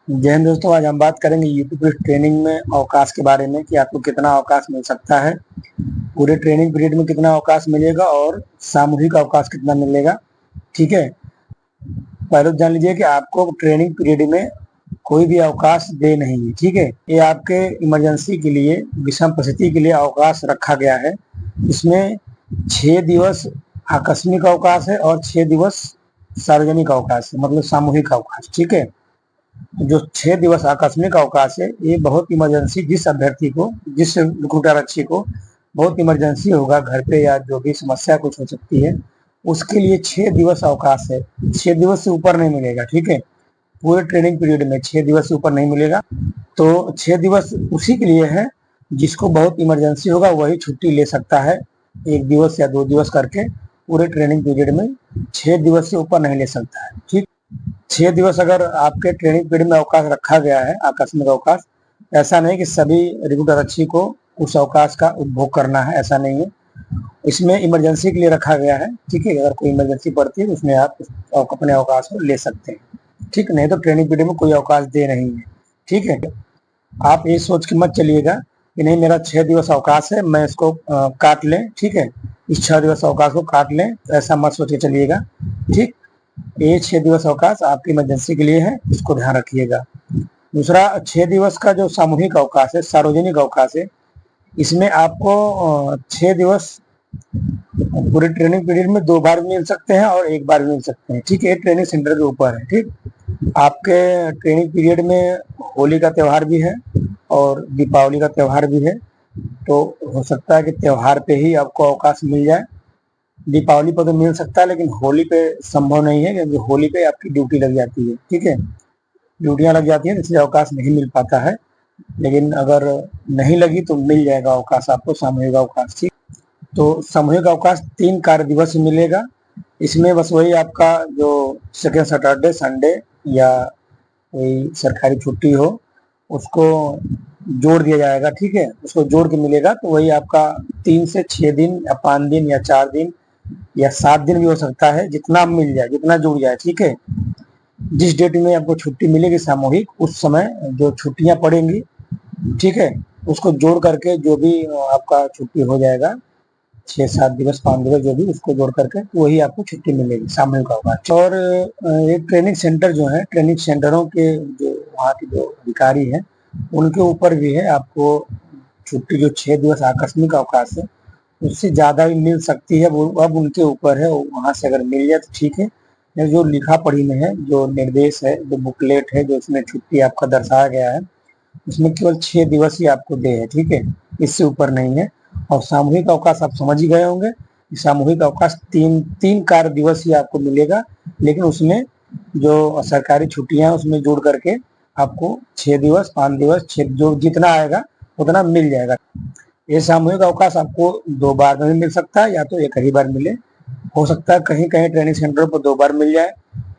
जय हिंद दोस्तों, आज हम बात करेंगे यूपी ट्रेनिंग में अवकाश के बारे में कि आपको कितना अवकाश मिल सकता है, पूरे ट्रेनिंग पीरियड में कितना अवकाश मिलेगा और सामूहिक अवकाश कितना मिलेगा। ठीक है, पहले तो जान लीजिए कि आपको ट्रेनिंग पीरियड में कोई भी अवकाश दे नहीं है। ठीक है, ये आपके इमरजेंसी के लिए, विषम परिस्थिति के लिए अवकाश रखा गया है। इसमें 6 दिवस आकस्मिक अवकाश है और 6 दिवस सार्वजनिक अवकाश है, मतलब सामूहिक अवकाश। ठीक है, जो 6 दिवस आकस्मिक अवकाश है, ये बहुत इमरजेंसी, जिस अभ्यर्थी को, जिस रिक्रूटर अच्छी को बहुत इमरजेंसी होगा घर पे या जो भी समस्या कुछ हो सकती है, उसके लिए 6 दिवस अवकाश है। 6 दिवस से ऊपर नहीं मिलेगा। ठीक है, पूरे ट्रेनिंग पीरियड में 6 दिवस से ऊपर नहीं मिलेगा। तो 6 दिवस उसी के लिए है जिसको बहुत इमरजेंसी होगा, वही छुट्टी ले सकता है, 1 दिवस या 2 दिवस करके। पूरे ट्रेनिंग पीरियड में 6 दिवस से ऊपर नहीं ले सकता है। ठीक, 6 दिवस अगर आपके ट्रेनिंग पीरियड में अवकाश रखा गया है, आकस्मिक अवकाश, ऐसा नहीं कि सभी रिक्रूटर अच्छी को उस अवकाश का उपभोग करना है, ऐसा नहीं है। इसमें इमरजेंसी के लिए रखा गया है। ठीक है, अगर कोई इमरजेंसी पड़ती है उसमें आप अपने अवकाश को ले सकते हैं। ठीक, नहीं तो ट्रेनिंग पीरियड में कोई अवकाश दे नहीं है। ठीक है, आप ये सोच के मत चलिएगा कि नहीं मेरा 6 दिवस अवकाश है, मैं इसको काट लें। ठीक है, इस 6 दिवस अवकाश को काट लें, ऐसा मत सोच के चलिएगा। ठीक, ये 6 दिवस अवकाश आपकी इमरजेंसी के लिए है, इसको ध्यान रखिएगा। दूसरा, 6 दिवस का जो सामूहिक अवकाश है, सार्वजनिक अवकाश है, इसमें आपको 6 दिवस पूरे ट्रेनिंग पीरियड में 2 बार मिल सकते हैं और 1 बार मिल सकते हैं। ठीक है, ट्रेनिंग सेंटर के ऊपर है। ठीक, आपके ट्रेनिंग पीरियड में होली का त्यौहार भी है और दीपावली का त्यौहार भी है, तो हो सकता है कि त्यौहार पे ही आपको अवकाश मिल जाए। दीपावली पर तो मिल सकता है, लेकिन होली पे संभव नहीं है, क्योंकि होली पे आपकी ड्यूटी लग जाती है। ठीक है, ड्यूटियां लग जाती हैं, इसलिए अवकाश नहीं मिल पाता है। लेकिन अगर नहीं लगी तो मिल जाएगा अवकाश आपको, सामूहिक अवकाश। ठीक, तो सामूहिक अवकाश 3 कार्य दिवस मिलेगा। इसमें बस वही आपका जो सेकेंड सैटरडे, संडे या कोई सरकारी छुट्टी हो, उसको जोड़ दिया जाएगा। ठीक है, उसको जोड़ के मिलेगा, तो वही आपका 3 से 6 दिन या 5 दिन या 4 दिन या 7 दिन भी हो सकता है, जितना मिल जाए, जितना जुड़ जाए। ठीक है, जिस डेट में आपको छुट्टी मिलेगी सामूहिक, उस समय जो छुट्टियां पड़ेंगी, ठीक है, उसको जोड़ करके जो भी आपका छुट्टी हो जाएगा, 6-7 दिवस, 5 दिवस, जो भी, उसको जोड़ करके तो वही आपको छुट्टी मिलेगी, सामूहिक अवकाश। और ये ट्रेनिंग सेंटर जो है, ट्रेनिंग सेंटरों के जो वहाँ के जो अधिकारी हैं, उनके ऊपर भी है। आपको छुट्टी जो 6 दिवस आकस्मिक अवकाश है, उससे ज़्यादा भी मिल सकती है, वो अब उनके ऊपर है। वहाँ से अगर मिल जाए तो ठीक है, जो लिखा पढ़ी में है, जो निर्देश है, जो बुकलेट है, जो इसमें छुट्टी आपका दर्शाया गया है, उसमें केवल 6 दिवस ही आपको दे है। ठीक है, इससे ऊपर नहीं है। और सामूहिक अवकाश आप समझ ही गए होंगे, सामूहिक अवकाश 3 कार्य दिवस ही आपको मिलेगा, लेकिन उसमें जो सरकारी छुट्टियां उसमें जोड़ करके आपको 6 दिवस, 5 दिवस, 6 जो जितना आएगा उतना मिल जाएगा। ये सामूहिक अवकाश आपको 2 बार में भी मिल सकता है, या तो एक ही बार मिले। हो सकता है कहीं कहीं ट्रेनिंग सेंटर पर 2 बार मिल जाए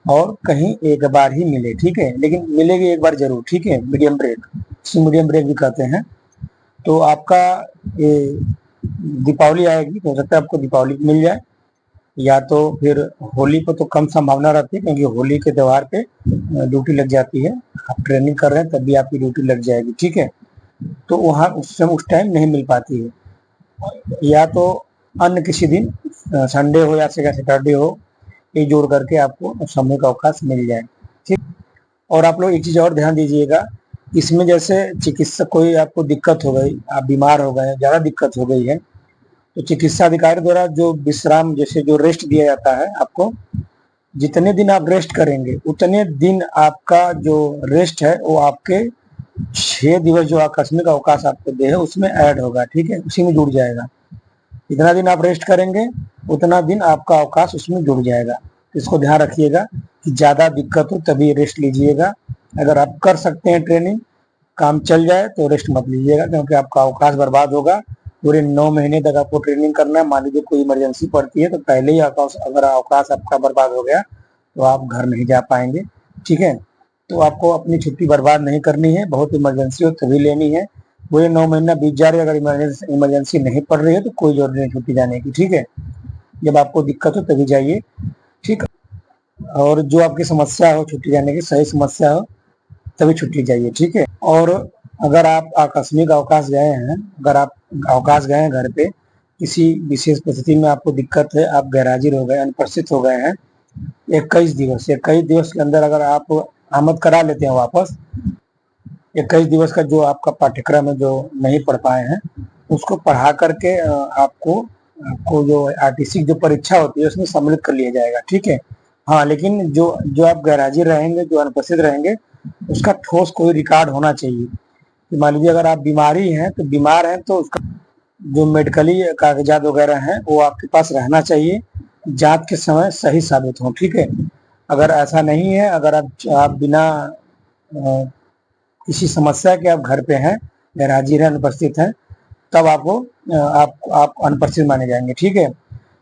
और कहीं 1 बार ही मिले। ठीक है, लेकिन मिलेगी 1 बार जरूर। ठीक है, मीडियम ब्रेक, मीडियम ब्रेक भी कहते हैं। तो आपका ये दीपावली आएगी तो हो सकता है आपको दीपावली मिल जाए, या तो फिर होली पर तो कम संभावना रहती है, क्योंकि होली के त्यौहार पे ड्यूटी लग जाती है। आप ट्रेनिंग कर रहे हैं तब भी आपकी ड्यूटी लग जाएगी। ठीक है, तो वहाँ उस टाइम नहीं मिल पाती है, या तो अन्य किसी दिन, संडे हो या सैटरडे हो, ये जोड़ करके आपको सामूहिक अवकाश मिल जाए। ठीक, और आप लोग एक चीज़ और ध्यान दीजिएगा, इसमें जैसे चिकित्सक, कोई आपको दिक्कत हो गई, आप बीमार हो गए, ज़्यादा दिक्कत हो गई है, तो चिकित्सा अधिकारी द्वारा जो विश्राम, जैसे जो रेस्ट दिया जाता है आपको, जितने दिन आप रेस्ट करेंगे उतने दिन आपका जो रेस्ट है वो आपके 6 दिवस जो आकस्मिक अवकाश आपको दे है उसमें ऐड होगा। ठीक है, उसी में जुड़ जाएगा। जितना दिन आप रेस्ट करेंगे उतना दिन आपका अवकाश उसमें जुड़ जाएगा। इसको ध्यान रखिएगा कि ज़्यादा दिक्कत हो तभी रेस्ट लीजिएगा। अगर आप कर सकते हैं ट्रेनिंग, काम चल जाए, तो रेस्ट मत लीजिएगा, क्योंकि आपका अवकाश बर्बाद होगा। पूरे 9 महीने तक आपको ट्रेनिंग करना है। मान लीजिए कोई इमरजेंसी पड़ती है तो पहले ही अवकाश, अगर अवकाश आपका बर्बाद हो गया तो आप घर नहीं जा पाएंगे। ठीक है, तो आपको अपनी छुट्टी बर्बाद नहीं करनी है, बहुत इमरजेंसी हो तभी लेनी है। पूरे 9 महीना बीत जा रहे, अगर इमरजेंसी नहीं पड़ रही है तो कोई जरूरत नहीं छुट्टी जाने की। ठीक है, जब आपको दिक्कत हो तभी जाइए। ठीक, और जो आपकी समस्या हो, छुट्टी जाने की सही समस्या हो, तभी छुट्टी चाहिए, ठीक है। और अगर आप आकस्मिक अवकाश गए हैं, अगर आप अवकाश गए हैं घर पे, किसी विशेष परिस्थिति में आपको दिक्कत है, आप गैरहाजिर हो गए, अनुपस्थित हो गए हैं 21 दिवस के अंदर अगर आप आमद करा लेते हैं वापस, 21 दिवस का जो आपका पाठ्यक्रम है जो नहीं पढ़ पाए हैं, उसको पढ़ा करके आपको जो आरटीसी की जो परीक्षा होती है उसमें सम्मिलित कर लिया जाएगा, ठीक है। हाँ, लेकिन जो जो आप गैरहाजिर रहेंगे, जो अनुपस्थित रहेंगे, उसका ठोस कोई रिकॉर्ड होना चाहिए। कि मान लीजिए अगर आप बीमार हैं तो उसका जो मेडिकली कागजात वगैरह हैं वो आपके पास रहना चाहिए, जांच के समय सही साबित हो, ठीक है। अगर ऐसा नहीं है, अगर आप बिना किसी समस्या के आप घर पे हैं, गैरहाजिर हैं, अनुपस्थित हैं, तब आप अनुपस्थित माने जाएंगे, ठीक है।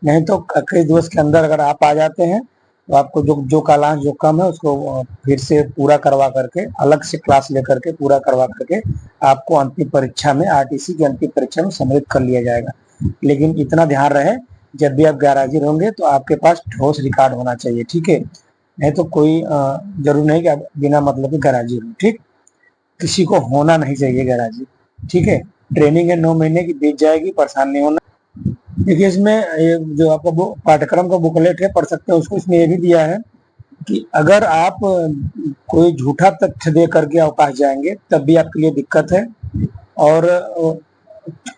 नहीं तो 21 दिवस के अंदर अगर आप आ जाते हैं तो आपको जो कालांश जो कम है उसको फिर से पूरा करवा करके, अलग से क्लास लेकर के पूरा करवा करके आपको अंतिम परीक्षा में, आरटीसी की अंतिम परीक्षा में सम्मिलित कर लिया जाएगा। लेकिन इतना ध्यान रहे, जब भी आप गैरहाजिर होंगे तो आपके पास ठोस रिकॉर्ड होना चाहिए, ठीक है। नहीं तो कोई जरूरी नहीं कि आप बिना मतलब के गैरहाजिर हो, ठीक। किसी को होना नहीं चाहिए गैरहाजिर, ठीक है। ट्रेनिंग है 9 महीने की, बीत जाएगी, परेशान नहीं होना। देखिए इसमें ये जो आपका पाठ्यक्रम का बुकलेट है, पढ़ सकते हैं उसको। इसमें ये भी दिया है कि अगर आप कोई झूठा तथ्य दे करके अवकाश जाएंगे तब भी आपके लिए दिक्कत है, और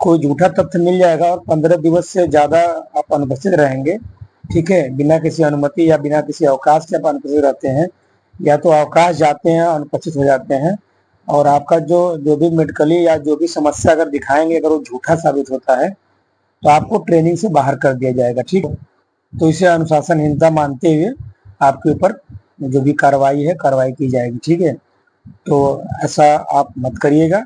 कोई झूठा तथ्य मिल जाएगा और 15 दिवस से ज्यादा आप अनुपस्थित रहेंगे, ठीक है, बिना किसी अनुमति या बिना किसी अवकाश के आप अनुपस्थित रहते हैं, या तो अवकाश जाते हैं, अनुपस्थित हो जाते हैं, और आपका जो भी मेडिकली या जो भी समस्या अगर दिखाएंगे, अगर वो झूठा साबित होता है तो आपको ट्रेनिंग से बाहर कर दिया जाएगा, ठीक है। तो इसे अनुशासनहीनता मानते हुए आपके ऊपर जो भी कार्रवाई की जाएगी, ठीक है। तो ऐसा आप मत करिएगा।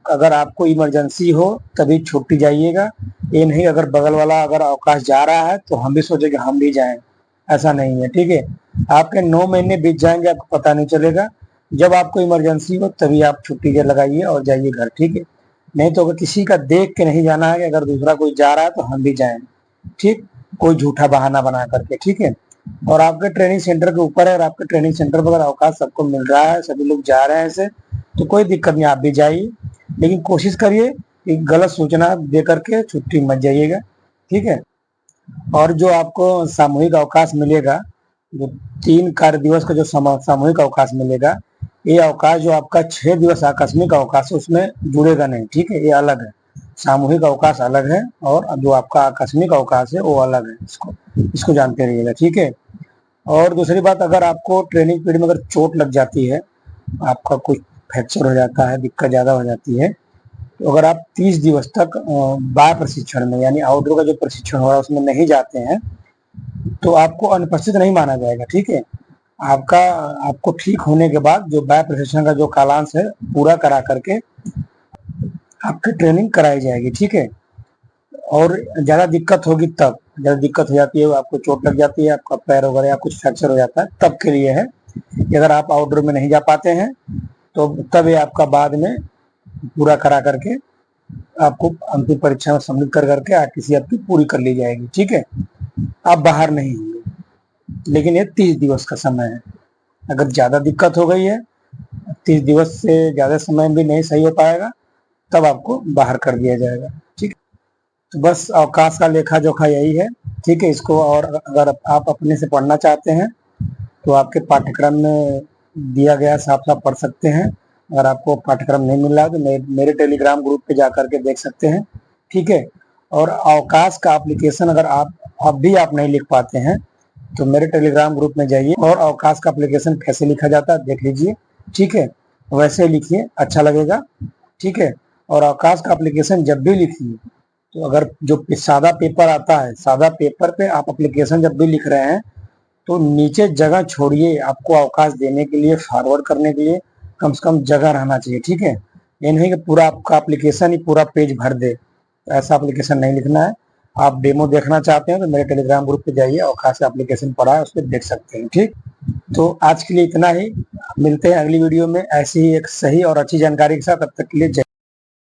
अगर आपको इमरजेंसी हो तभी छुट्टी जाइएगा, ये नहीं अगर बगल वाला अगर अवकाश जा रहा है तो हम भी सोचे कि हम भी जाएं, ऐसा नहीं है, ठीक है। आपके 9 महीने बीत जाएंगे, आपको पता नहीं चलेगा। जब आपको इमरजेंसी हो तभी आप छुट्टी लगाइए और जाइए घर, ठीक है। नहीं तो अगर किसी का देख के नहीं जाना है कि अगर दूसरा कोई जा रहा है तो हम भी जाएं, ठीक, कोई झूठा बहाना बना करके, ठीक है। और आपके ट्रेनिंग सेंटर के ऊपर है, और आपके ट्रेनिंग सेंटर पर अगर अवकाश सबको मिल रहा है, सभी लोग जा रहे हैं ऐसे, तो कोई दिक्कत नहीं, आप भी जाइए। लेकिन कोशिश करिए कि गलत सूचना दे करके छुट्टी मत जाइएगा, ठीक है। और जो आपको सामूहिक अवकाश मिलेगा, जो 3 कार्य दिवस का जो सामूहिक अवकाश मिलेगा, ये अवकाश जो आपका 6 दिवस आकस्मिक अवकाश है उसमें जुड़ेगा नहीं, ठीक है, ये अलग है। सामूहिक अवकाश अलग है और जो आपका आकस्मिक अवकाश है वो अलग है, इसको जानते रहिएगा, ठीक है। और दूसरी बात, अगर आपको ट्रेनिंग पीरियड में अगर चोट लग जाती है, आपका कुछ फ्रैक्चर हो जाता है, दिक्कत ज्यादा हो जाती है, तो अगर आप 30 दिवस तक बाह्य प्रशिक्षण में यानी आउटडोर का जो प्रशिक्षण हो रहा है उसमें नहीं जाते हैं तो आपको अनुपस्थित नहीं माना जाएगा, ठीक है। आपको ठीक होने के बाद जो बाह्य प्रशिक्षण का जो कालांश है पूरा करा करके आपकी ट्रेनिंग कराई जाएगी, ठीक है। और ज्यादा दिक्कत होगी तब, ज्यादा दिक्कत हो जाती है, आपको चोट लग जाती है, आपका पैर वगैरह या कुछ फ्रैक्चर हो जाता है, तब के लिए है कि अगर आप आउटडोर में नहीं जा पाते हैं तो तब ये आपका बाद में पूरा करा करके आपको अंतिम परीक्षा में सम्मिलित कर करके आरटीसी आपकी पूरी कर ली जाएगी, ठीक है। आप बाहर नहीं होंगे, लेकिन ये 30 दिवस का समय है। अगर ज्यादा दिक्कत हो गई है, 30 दिवस से ज्यादा समय भी नहीं सही हो पाएगा, तब आपको बाहर कर दिया जाएगा, ठीक। तो बस अवकाश का लेखा जोखा यही है, ठीक है। इसको और अगर आप अपने से पढ़ना चाहते हैं तो आपके पाठ्यक्रम में दिया गया साफ साफ पढ़ सकते हैं। अगर आपको पाठ्यक्रम नहीं मिल रहा है तो मेरे टेलीग्राम ग्रुप पे जा करके देख सकते हैं, ठीक है। और अवकाश का एप्लीकेशन अगर आप भी नहीं लिख पाते हैं तो मेरे टेलीग्राम ग्रुप में जाइए और अवकाश का एप्लीकेशन कैसे लिखा जाता है देख लीजिए, ठीक है। वैसे लिखिए, अच्छा लगेगा, ठीक है। और अवकाश का एप्लीकेशन जब भी लिखिए तो अगर जो सादा पेपर आता है, सादा पेपर पे आप एप्लीकेशन जब भी लिख रहे हैं तो नीचे जगह छोड़िए, आपको अवकाश देने के लिए, फॉरवर्ड करने के लिए कम से कम जगह रहना चाहिए, ठीक है। ये नहीं कि पूरा आपका एप्लीकेशन ही पूरा पेज भर दे, ऐसा एप्लीकेशन नहीं लिखना है। आप डेमो देखना चाहते हैं तो मेरे टेलीग्राम ग्रुप पे जाइए, अवकाश एप्लीकेशन पढ़ा है उस पर देख सकते हैं, ठीक। तो आज के लिए इतना ही, मिलते हैं अगली वीडियो में ऐसी ही एक सही और अच्छी जानकारी के साथ। तब तक के लिए जय।